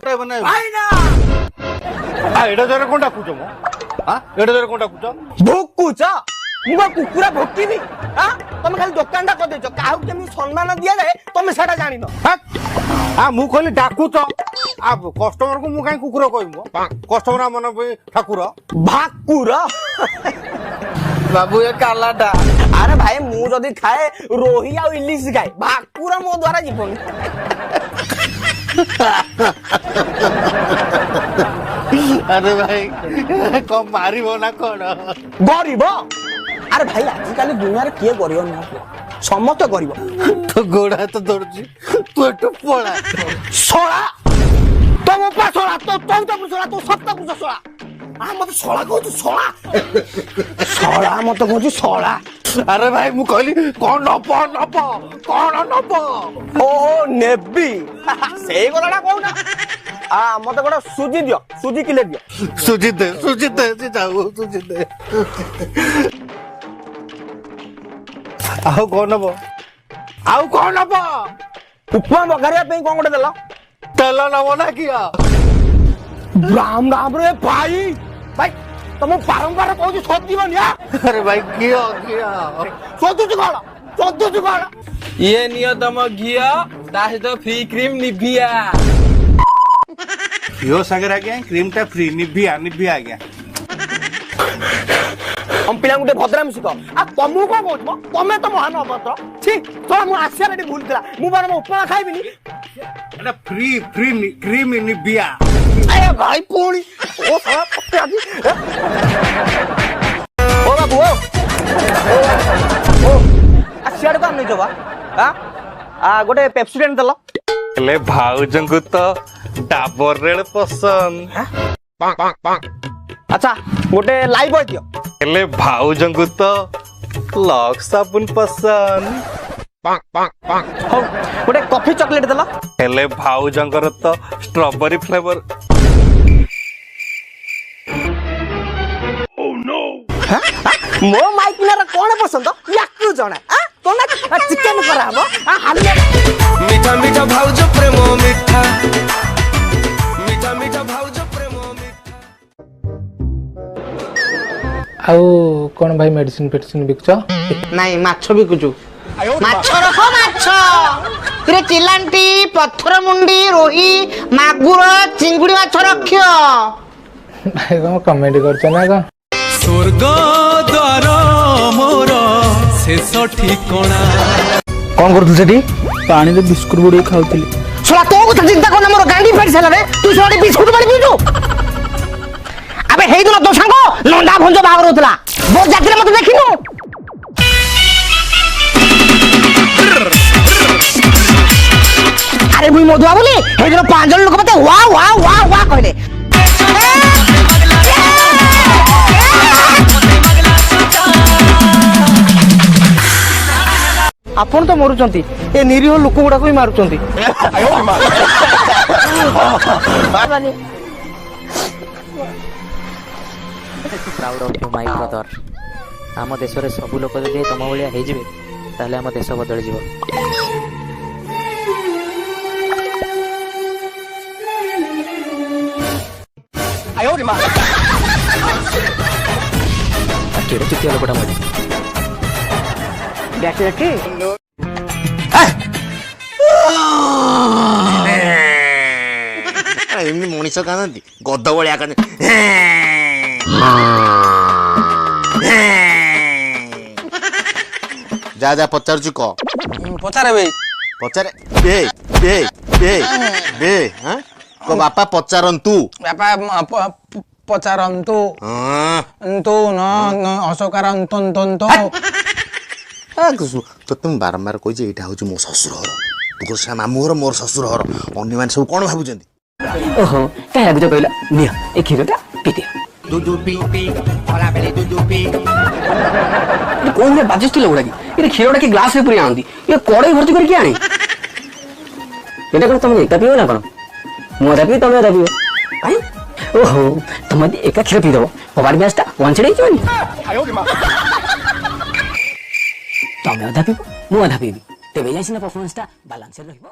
ପଟାଇବ ନା ଭାଇନା ଏଡେ ଜୋରେ କଣ ଡାକୁଛ ମୋ ଏଡେ ଜୋରେ କଣ ଡାକୁଛ ଭୋକୁଛ ମୁଁ କୁକୁରା ଭୋକିବି ତମେ ଖାଲି ଦୋକାନଟା କରିଦେଇଛ କାହାକୁ କେମିତି ସମ୍ମାନ ଦିଆଯାଏ ତମେ ସେଟା ଜାଣିନ ମୁଁ କହିଲି ଡାକୁଛ କଷ୍ଟମର କୁ ମୁଁ କାହିଁ କୁକୁର କହିବି କଷ୍ଟମର ମନେ ଠାକୁର ଭାକୁର ବାବୁ ଏ କାଲାଟା ଆରେ ଭାଇ ମୁଁ ଯଦି ଖାଏ ରୋହି ଆଉ ଇଲିଶ ଖାଏ ଭାକୁର ମୋ ଦ୍ୱାରା ଯିବନି ଆରେ ଭାଇ କଣ ମାରିବ ନା କଣ ଗରିବ ଆରେ ଭାଇ ଆଜିକାଲି ଦୁନିଆରେ କିଏ ଗରିବ ନୁହଁ ସମସ୍ତେ ଗରିବ ତୋ ଗୋଡ ହାତ ଧରୁଛି ତୁ ଏଠୁ ପଳା ଶଳା ତମ ପା ଶଳା ତୋ ଚଉଦ ପୁରୁଷ ଶଳା ତୋ ସପ୍ତ ପୁରୁଷ ଶଳା ମତେ ଶଳା କହୁଛୁ ଶଳା ଶଳା ମତେ କହୁଛୁ ଶଳା ଆରେ ଭାଇ ମୁଁ କହିଲି କଣ ନବ କଣ ନବ ଓ ନେବି ସେଇ କଥାଟା କହୁନା ମତେ ଗୋଟେ ସୁଜି ଦିଅ ସୁଜି କିଲେ ଦିଅ ସୁଜି ଦେ ସେ ଯାଉ ସୁଜି ଦେ ଆଉ କଣ ନବ ଉପମା ବଘାରିବା ପାଇଁ କଣ ଗୋଟେ ଦେଲ ତେଲ ନବ ନା କିଆ ରାମ ରାମ ରେ ଭାଇ ଭାଇ ତମ ବାରମ୍ବାର କହୁଛି ସଦିବନି ଆରେ ଭାଇ କିଅ ସଦୁଛୁ କଣ ଇଏ ନିଅ ତମ ଘିଅ ତା ସହିତ ଫ୍ରି କ୍ରିମ ନିଭିଆ ଘିଅ ସାଙ୍ଗରେ ଆଜ୍ଞା କ୍ରିମ ଟା ଫ୍ରି ନିଭିଆ ଆଜ୍ଞା ପିଲାଙ୍କୁ ଟିକେ ଭଦ୍ରାମି ଶିଖ ତମକୁ କଣ କହୁଛୁ ତମେ ତ ମହାନ ଅଭଦ୍ର ଠିକ ତୋ ମୁଁ ଆସିବା ଏଠି ଭୁଲ ଥିଲା ମୁଁ ବରଂ ଉପମା ଖାଇବିନି ଫ୍ରି କ୍ରିମ ନିଭିଆ ଭାଇ ପୁଣି ଓ ବାବୁ ସିଆଡେ କଣ ନେଇଛ ବା ଗୋଟେ ପେପ୍ସିଡେଣ୍ଟ ଦେଲ ହେଲେ ଭାଉଜଙ୍କୁ ତ ଡାବର ରେଳ ପସନ୍ଦ ଆଚ୍ଛା ଗୋଟେ ଲାଇଭ ବୟ ଦିଅ ହେଲେ ଭାଉଜଙ୍କୁ ତ ଲକ୍ସ ସାବୁନ ପସନ୍ଦ ହଉ ଗୋଟେ କଫି ଚକୋଲେଟ ଦେଲ ହେଲେ ଭାଉଜଙ୍କର ତ ଷ୍ଟ୍ରବେରୀ ଫ୍ଲେଭର ମୋ ମାଇକିନାର କଣ ପସନ୍ଦ ୟାକୁ ଜଣା ଚିକେନ କରାହବ ମିଠା ମିଠା ଭାଉଜ ପ୍ରେମ ମିଠା ମିଠା ମିଠା ଭାଉଜ ପ୍ରେମ ମିଠା ଆଉ କଣ ଭାଇ ମେଡିସିନ ଫେଡିସିନ ବିକୁଛ ନାଇଁ ମାଛ ବିକୁଛୁ ମାଛ ରଖ ମାଛ ରେ ଚିଲାଣ୍ଟି ପଥର ମୁଣ୍ଡି ରୋହି ମାଗୁର ଚିଙ୍ଗୁଡି ମାଛ ରଖିବ ଭାଇ କଣ କମେଡି କରୁଛ ନା କଣ ସ୍ୱର୍ଗ ଦ୍ୱାର ମୋର ଶେଷ ଠିକଣା କଣ କରୁଥିଲୁ ସେଠି ପାଣିରେ ବିସ୍କୁଟ ବୁଡେଇ ଖାଉଥିଲି ଶଳା ତୋ କଥା ଚିନ୍ତା କରନା ମୋର ଗାଣ୍ଡି ଫାଟି ସାରିଲା ରେ ତୁ ଶଳା ବିସ୍କୁଟ ପାଣି ପିଉଛୁ ଆବେ ହେଇଦିନ ତୋ ସାଙ୍ଗ ଲଣ୍ଡା ଭଞ୍ଜ ବାହାଘର ହଉଥିଲା ବୋ ଜାତିରେ ମତେ ଦେଖିନୁ ଆରେ ମୁଇଁ ମଧୁଆ ବୋଲି ହେଇଦିନ 5 ଜଣ ଲୋକ ମତେ ୱା ୱା ୱା ୱା କହିଲେ ଆପଣ ତ ମରୁଛନ୍ତି ଏ ନିରୀହ ଲୋକ ଗୁଡାକ ବି ମାରୁଛନ୍ତି proud of you my brother ଆମ ଦେଶରେ ସବୁ ଲୋକ ଯଦି ତମ ଭଳିଆ ହେଇଯିବେ ତାହେଲେ ଆମ ଦେଶ ବଦଳିଯିବ କେଡ଼େ ଚୁତିଆ ଲୋକଟା ମରି ଏମିତି ମଣିଷ କାନ୍ଦନ୍ତି ଗଧ ଭଳିଆ କାନ୍ଦ ଯା ଯା ପଚାରୁଛୁ କହ ପଚାରେ ଭାଇ ପଚାରେ କୋ ବାପା ପଚାରନ୍ତୁ ବାପା ପଚାରନ୍ତୁ ଅଶୋକାରନ୍ତୁ ତତେ ମୁଁ ବାରମ୍ବାର କହିଛି ଏଇଟା ହଉଛି ମୋ ଶ୍ୱଶୁର ଘର ତୋର ସେ ମାମୁଁ ଘର ମୋର ଶ୍ୱଶୁର ଘର ଅନ୍ୟମାନେ ସବୁ କଣ ଭାବୁଛନ୍ତି ଓହୋ କାହିଁ ଲାଗୁଛ କହିଲ ନିଅ ଏ କ୍ଷୀରଟା ପିଦିଅ কোন বাজেছিল ওগুলা এটা ক্ষীরটা কি গ্লাসে পুরি আনতি এ কড়াই ভর্তি করে কি আনি এটা কোন তুমি এটা পিও না কোন মু এটা পিও তুমি এটা পিও কাই ওহো তুমি একা ক্ষীর পি দেবো কবাড়ি ম্যাচটা ওয়ান সাইড হইছে নি তুমি এটা পিও মু এটা পিবি তেবে যাইছিনা পারফরম্যান্সটা ব্যালেন্স রহিব